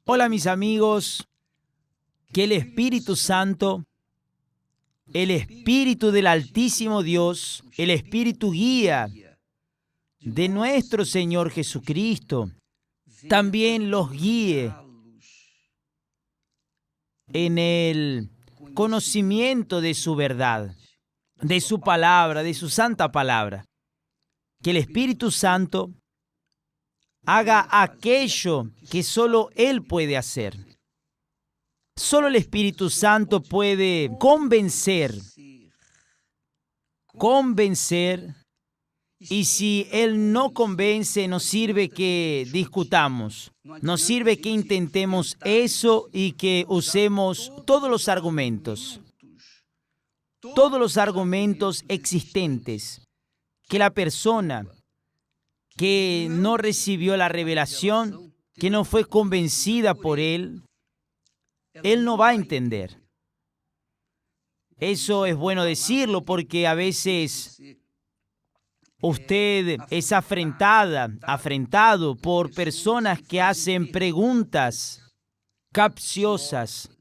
Hola mis amigos, que el Espíritu Santo, el Espíritu del Altísimo Dios, el Espíritu guía de nuestro Señor Jesucristo, también los guíe en el conocimiento de su verdad, de su palabra, de su santa palabra. Que el Espíritu Santo haga aquello que solo Él puede hacer. Solo el Espíritu Santo puede convencer, y si Él no convence, no sirve que discutamos, no sirve que intentemos eso y que usemos todos los argumentos existentes, que la persona que no recibió la revelación, que no fue convencida por Él no va a entender. Eso es bueno decirlo porque a veces usted es afrentado por personas que hacen preguntas capciosas,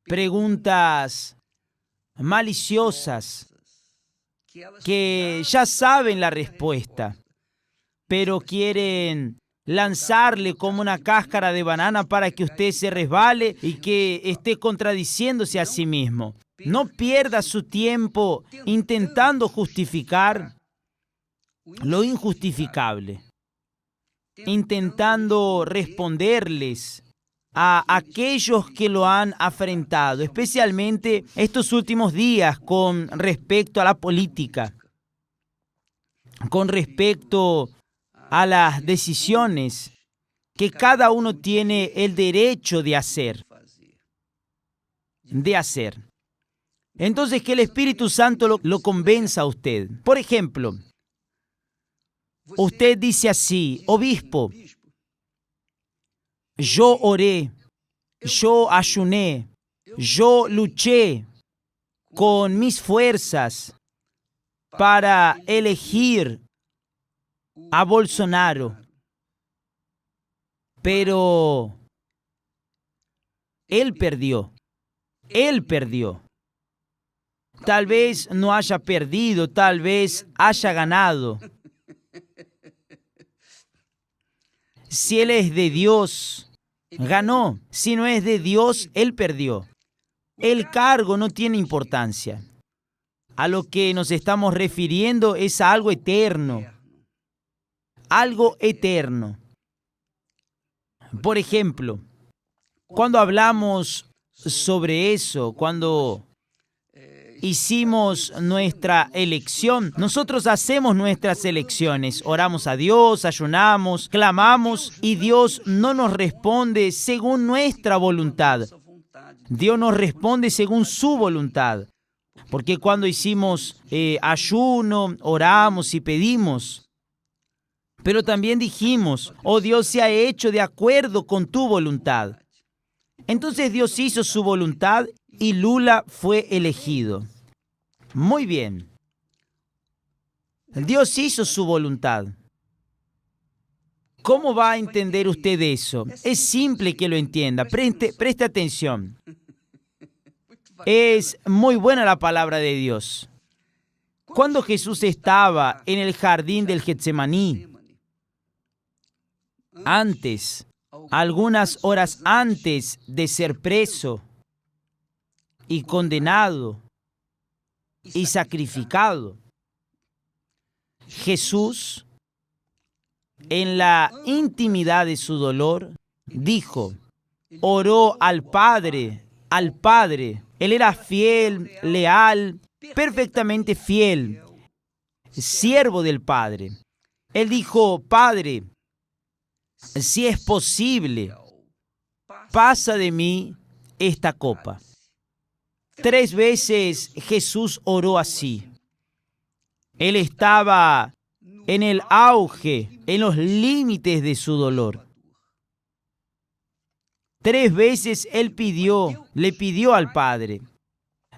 preguntas maliciosas, que ya saben la respuesta, pero quieren lanzarle como una cáscara de banana para que usted se resbale y que esté contradiciéndose a sí mismo. No pierda su tiempo intentando justificar lo injustificable, intentando responderles a aquellos que lo han afrentado, especialmente estos últimos días con respecto a la política, con respecto a las decisiones que cada uno tiene el derecho de hacer. Entonces, que el Espíritu Santo lo convenza a usted. Por ejemplo, usted dice así: obispo, yo oré, yo ayuné, yo luché con mis fuerzas para elegir a Bolsonaro, pero él perdió. Tal vez no haya perdido, tal vez haya ganado. Si él es de Dios, ganó. Si no es de Dios, él perdió. El cargo no tiene importancia. A lo que nos estamos refiriendo es a algo eterno. Algo eterno. Por ejemplo, cuando hablamos sobre eso, cuando hicimos nuestra elección, nosotros hacemos nuestras elecciones, oramos a Dios, ayunamos, clamamos y Dios no nos responde según nuestra voluntad. Dios nos responde según su voluntad. Porque cuando hicimos ayuno, oramos y pedimos, pero también dijimos: oh Dios, se ha hecho de acuerdo con tu voluntad. Entonces Dios hizo su voluntad y Lula fue elegido. Muy bien. Dios hizo su voluntad. ¿Cómo va a entender usted eso? Es simple que lo entienda. Preste atención. Es muy buena la palabra de Dios. Cuando Jesús estaba en el jardín del Getsemaní, algunas horas antes de ser preso y condenado y sacrificado, Jesús, en la intimidad de su dolor, oró al Padre. Él era fiel, leal, perfectamente fiel, siervo del Padre. Él dijo: Padre, si es posible, pasa de mí esta copa. 3 veces Jesús oró así. Él estaba en el auge, en los límites de su dolor. 3 veces Él le pidió al Padre.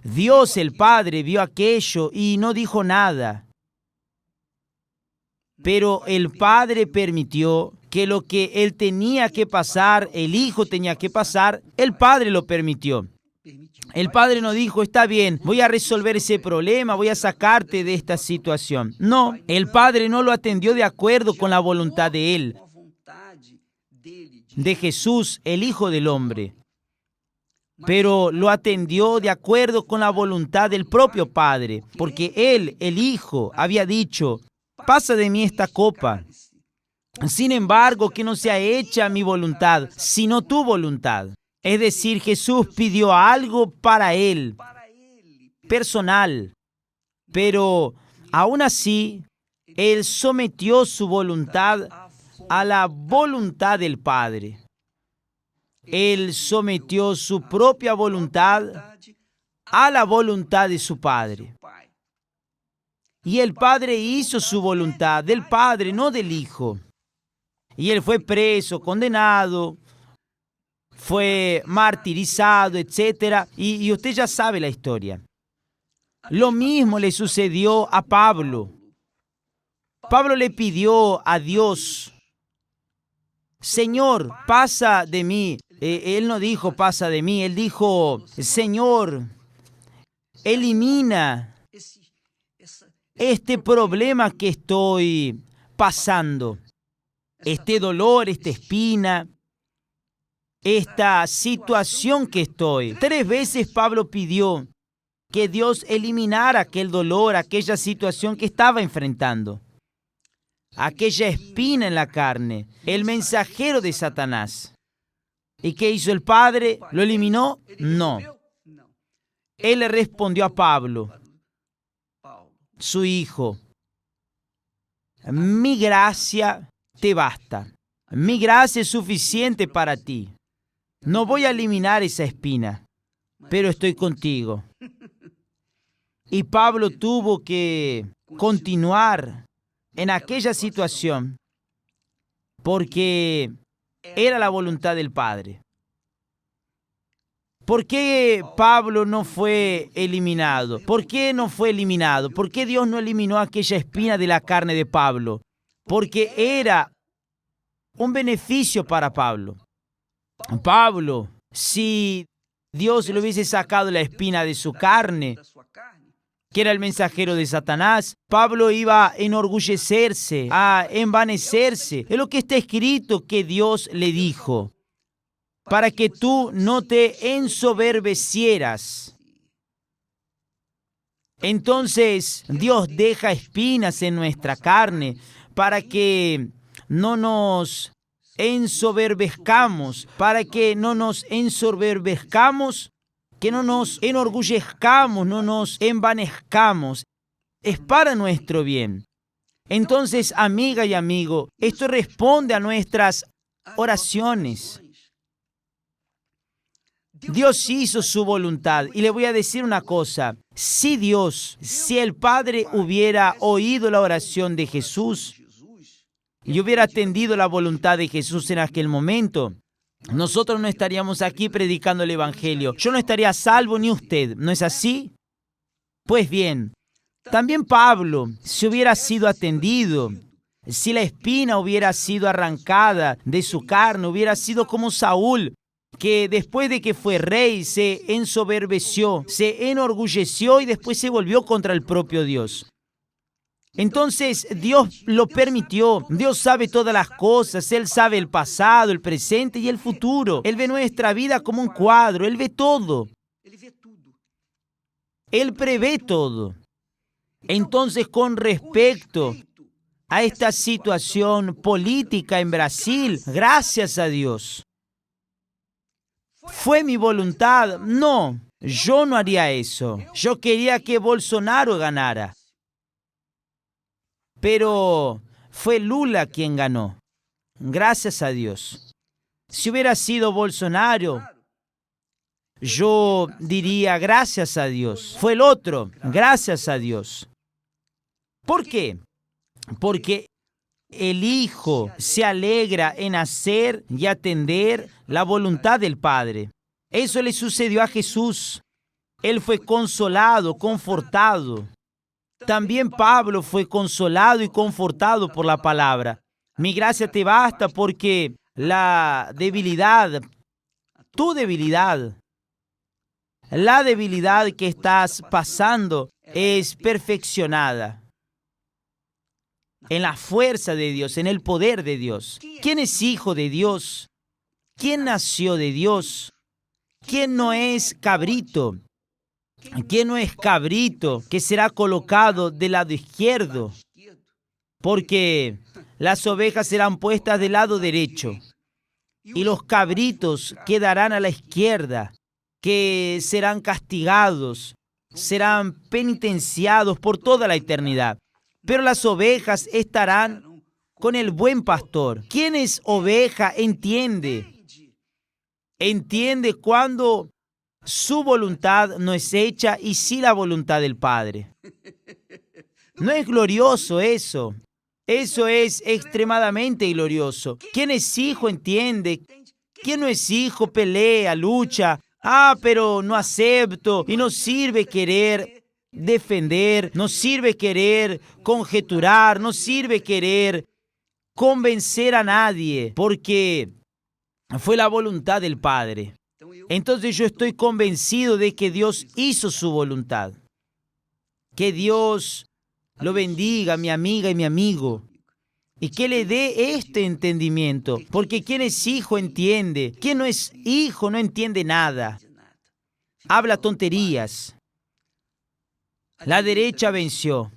Dios el Padre vio aquello y no dijo nada. Pero el Padre permitió que lo que él tenía que pasar, el hijo tenía que pasar, el padre lo permitió. El padre no dijo, está bien, voy a resolver ese problema, voy a sacarte de esta situación. No, el padre no lo atendió de acuerdo con la voluntad de él, de Jesús, el Hijo del Hombre, pero lo atendió de acuerdo con la voluntad del propio Padre, porque él, el Hijo, había dicho, pasa de mí esta copa. Sin embargo, que no sea hecha mi voluntad, sino tu voluntad. Es decir, Jesús pidió algo para él, personal, pero aún así, él sometió su voluntad a la voluntad del Padre. Él sometió su propia voluntad a la voluntad de su Padre. Y el Padre hizo su voluntad, del Padre, no del Hijo. Y él fue preso, condenado, fue martirizado, etc. Y usted ya sabe la historia. Lo mismo le sucedió a Pablo. Pablo le pidió a Dios, Señor, pasa de mí. Él no dijo pasa de mí, él dijo, Señor, elimina este problema que estoy pasando, este dolor, esta espina, esta situación que estoy. 3 veces Pablo pidió que Dios eliminara aquel dolor, aquella situación que estaba enfrentando, aquella espina en la carne, el mensajero de Satanás. ¿Y qué hizo el Padre? ¿Lo eliminó? No. Él le respondió a Pablo, su hijo, mi gracia te basta. Mi gracia es suficiente para ti. No voy a eliminar esa espina, pero estoy contigo. Y Pablo tuvo que continuar en aquella situación porque era la voluntad del Padre. ¿Por qué Pablo no fue eliminado? ¿Por qué no fue eliminado? ¿Por qué Dios no eliminó aquella espina de la carne de Pablo? Porque era un beneficio para Pablo. Pablo, si Dios le hubiese sacado la espina de su carne, que era el mensajero de Satanás, Pablo iba a enorgullecerse, a envanecerse. Es lo que está escrito que Dios le dijo, para que tú no te ensoberbecieras. Entonces, Dios deja espinas en nuestra carne para que no nos ensoberbezcamos, que no nos enorgullezcamos, no nos envanezcamos. Es para nuestro bien. Entonces, amiga y amigo, esto responde a nuestras oraciones. Dios hizo su voluntad. Y le voy a decir una cosa. Si el Padre hubiera oído la oración de Jesús y hubiera atendido la voluntad de Jesús en aquel momento, nosotros no estaríamos aquí predicando el Evangelio. Yo no estaría salvo ni usted. ¿No es así? Pues bien, también Pablo, si hubiera sido atendido, si la espina hubiera sido arrancada de su carne, hubiera sido como Saúl, que después de que fue rey se ensoberbeció, se enorgulleció y después se volvió contra el propio Dios. Entonces Dios lo permitió. Dios sabe todas las cosas. Él sabe el pasado, el presente y el futuro. Él ve nuestra vida como un cuadro. Él ve todo. Él prevé todo. Entonces, con respecto a esta situación política en Brasil, gracias a Dios. ¿Fue mi voluntad? No, yo no haría eso. Yo quería que Bolsonaro ganara. Pero fue Lula quien ganó. Gracias a Dios. Si hubiera sido Bolsonaro, yo diría gracias a Dios. Fue el otro, gracias a Dios. ¿Por qué? Porque el Hijo se alegra en hacer y atender la voluntad del Padre. Eso le sucedió a Jesús. Él fue consolado, confortado. También Pablo fue consolado y confortado por la palabra. Mi gracia te basta porque la debilidad, tu debilidad, la debilidad que estás pasando es perfeccionada en la fuerza de Dios, en el poder de Dios. ¿Quién es hijo de Dios? ¿Quién nació de Dios? ¿Quién no es cabrito? ¿Quién no es cabrito que será colocado del lado izquierdo? Porque las ovejas serán puestas del lado derecho y los cabritos quedarán a la izquierda, que serán castigados, serán penitenciados por toda la eternidad. Pero las ovejas estarán con el buen pastor. ¿Quién es oveja? Entiende. Entiende cuando su voluntad no es hecha y sí la voluntad del Padre. ¿No es glorioso eso? Eso es extremadamente glorioso. ¿Quién es hijo? Entiende. ¿Quién no es hijo? Pelea, lucha. Pero no acepto y no sirve querer defender, no sirve querer conjeturar, no sirve querer convencer a nadie, porque fue la voluntad del Padre. Entonces yo estoy convencido de que Dios hizo su voluntad. Que Dios lo bendiga, mi amiga y mi amigo, y que le dé este entendimiento, porque quien es hijo entiende, quien no es hijo no entiende nada. Habla tonterías. La derecha venció.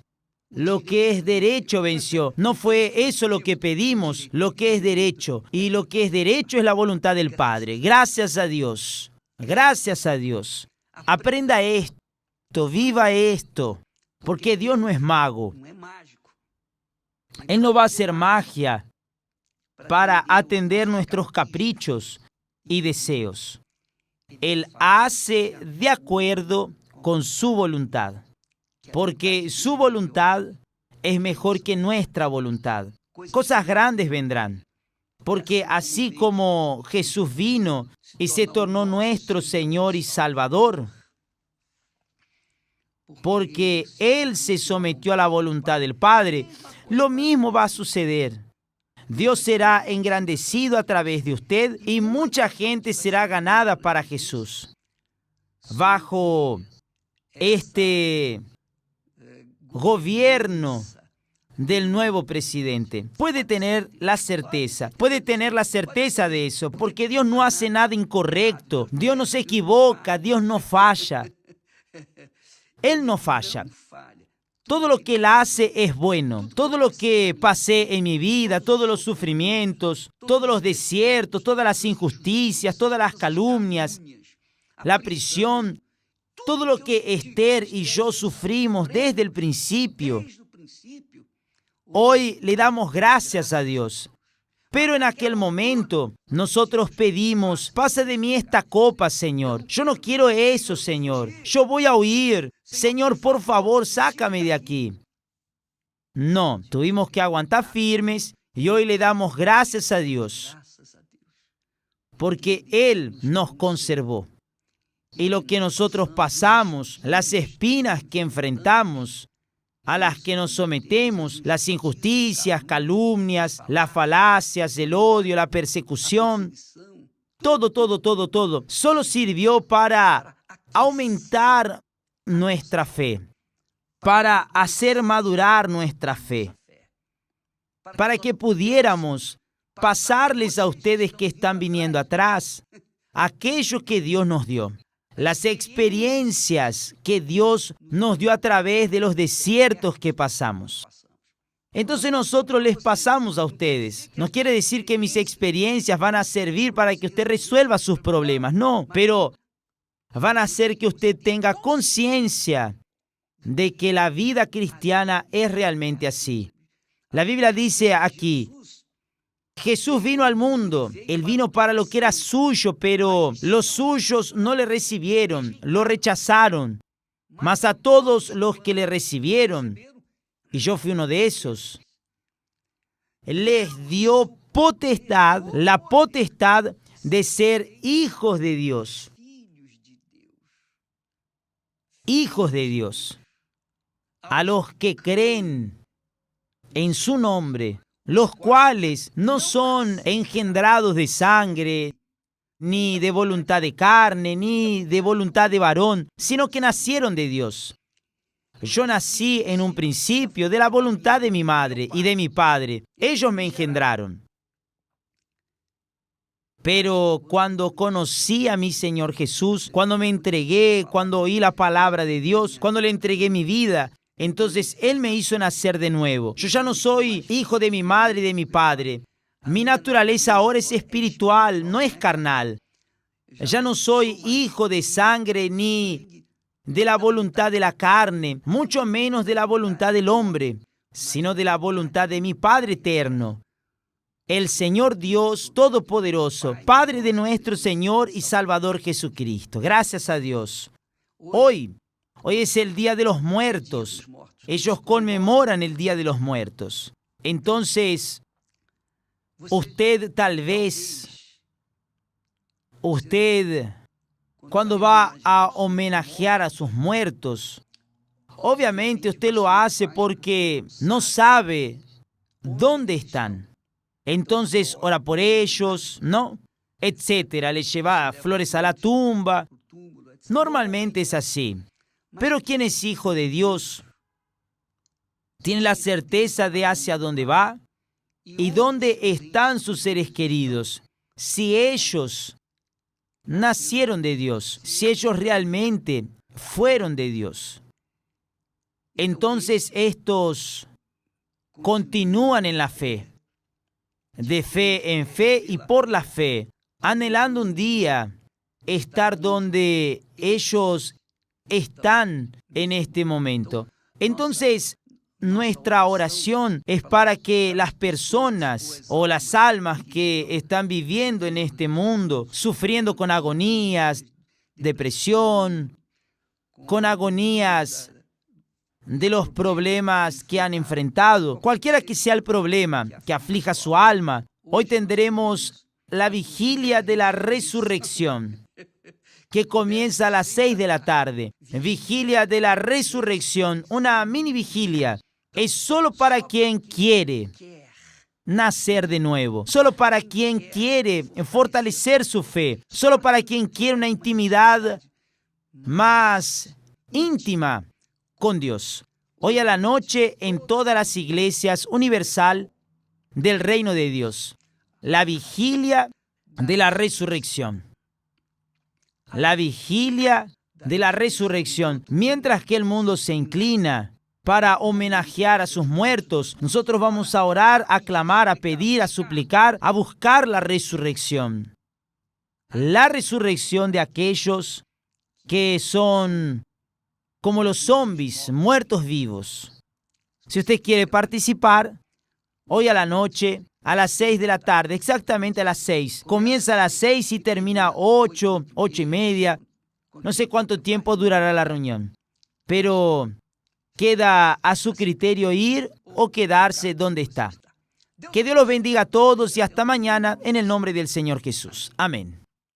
Lo que es derecho venció. No fue eso lo que pedimos, lo que es derecho. Y lo que es derecho es la voluntad del Padre. Gracias a Dios. Gracias a Dios. Aprenda esto, viva esto, porque Dios no es mago. Él no va a hacer magia para atender nuestros caprichos y deseos. Él hace de acuerdo con su voluntad, porque su voluntad es mejor que nuestra voluntad. Cosas grandes vendrán, porque así como Jesús vino y se tornó nuestro Señor y Salvador, porque Él se sometió a la voluntad del Padre, lo mismo va a suceder. Dios será engrandecido a través de usted y mucha gente será ganada para Jesús. Bajo este gobierno del nuevo presidente, puede tener la certeza de eso, porque Dios no hace nada incorrecto, Dios no se equivoca, Dios no falla. Él no falla. Todo lo que Él hace es bueno. Todo lo que pasé en mi vida, todos los sufrimientos, todos los desiertos, todas las injusticias, todas las calumnias, la prisión, todo lo que Esther y yo sufrimos desde el principio, hoy le damos gracias a Dios. Pero en aquel momento nosotros pedimos, pasa de mí esta copa, Señor. Yo no quiero eso, Señor. Yo voy a huir. Señor, por favor, sácame de aquí. No, tuvimos que aguantar firmes y hoy le damos gracias a Dios, porque Él nos conservó. Y lo que nosotros pasamos, las espinas que enfrentamos, a las que nos sometemos, las injusticias, calumnias, las falacias, el odio, la persecución, todo, solo sirvió para aumentar nuestra fe, para hacer madurar nuestra fe, para que pudiéramos pasarles a ustedes que están viniendo atrás aquello que Dios nos dio. Las experiencias que Dios nos dio a través de los desiertos que pasamos. Entonces nosotros les pasamos a ustedes. No quiere decir que mis experiencias van a servir para que usted resuelva sus problemas, no, pero van a hacer que usted tenga conciencia de que la vida cristiana es realmente así. La Biblia dice aquí, Jesús vino al mundo, Él vino para lo que era suyo, pero los suyos no le recibieron, lo rechazaron. Mas a todos los que le recibieron, y yo fui uno de esos, les dio potestad, la potestad de ser hijos de Dios. Hijos de Dios. A los que creen en su nombre, los cuales no son engendrados de sangre, ni de voluntad de carne, ni de voluntad de varón, sino que nacieron de Dios. Yo nací en un principio de la voluntad de mi madre y de mi padre. Ellos me engendraron. Pero cuando conocí a mi Señor Jesús, cuando me entregué, cuando oí la palabra de Dios, cuando le entregué mi vida, entonces Él me hizo nacer de nuevo. Yo ya no soy hijo de mi madre y de mi padre. Mi naturaleza ahora es espiritual, no es carnal. Ya no soy hijo de sangre ni de la voluntad de la carne, mucho menos de la voluntad del hombre, sino de la voluntad de mi Padre eterno, el Señor Dios Todopoderoso, Padre de nuestro Señor y Salvador Jesucristo. Gracias a Dios. Hoy es el Día de los Muertos. Ellos conmemoran el Día de los Muertos. Entonces, usted, cuando va a homenajear a sus muertos, obviamente usted lo hace porque no sabe dónde están. Entonces ora por ellos, ¿no? Etcétera. Le lleva flores a la tumba. Normalmente es así. Pero quien es hijo de Dios tiene la certeza de hacia dónde va y dónde están sus seres queridos. Si ellos nacieron de Dios, si ellos realmente fueron de Dios, entonces estos continúan en la fe, de fe en fe y por la fe, anhelando un día estar donde ellos están en este momento. Entonces, nuestra oración es para que las personas o las almas que están viviendo en este mundo, sufriendo con agonías, depresión, con agonías de los problemas que han enfrentado, cualquiera que sea el problema que aflija su alma, hoy tendremos la vigilia de la resurrección, que comienza a las 6 de la tarde. Vigilia de la resurrección, una mini vigilia. Es solo para quien quiere nacer de nuevo, solo para quien quiere fortalecer su fe, solo para quien quiere una intimidad más íntima con Dios. Hoy a la noche en todas las iglesias universal del reino de Dios, la vigilia de la resurrección. La vigilia de la resurrección. Mientras que el mundo se inclina para homenajear a sus muertos, nosotros vamos a orar, a clamar, a pedir, a suplicar, a buscar la resurrección. La resurrección de aquellos que son como los zombies, muertos vivos. Si usted quiere participar, hoy a la noche, a las 6 de la tarde, exactamente a las 6. Comienza a las 6 y termina a 8, 8:30. No sé cuánto tiempo durará la reunión, pero queda a su criterio ir o quedarse donde está. Que Dios los bendiga a todos y hasta mañana en el nombre del Señor Jesús. Amén.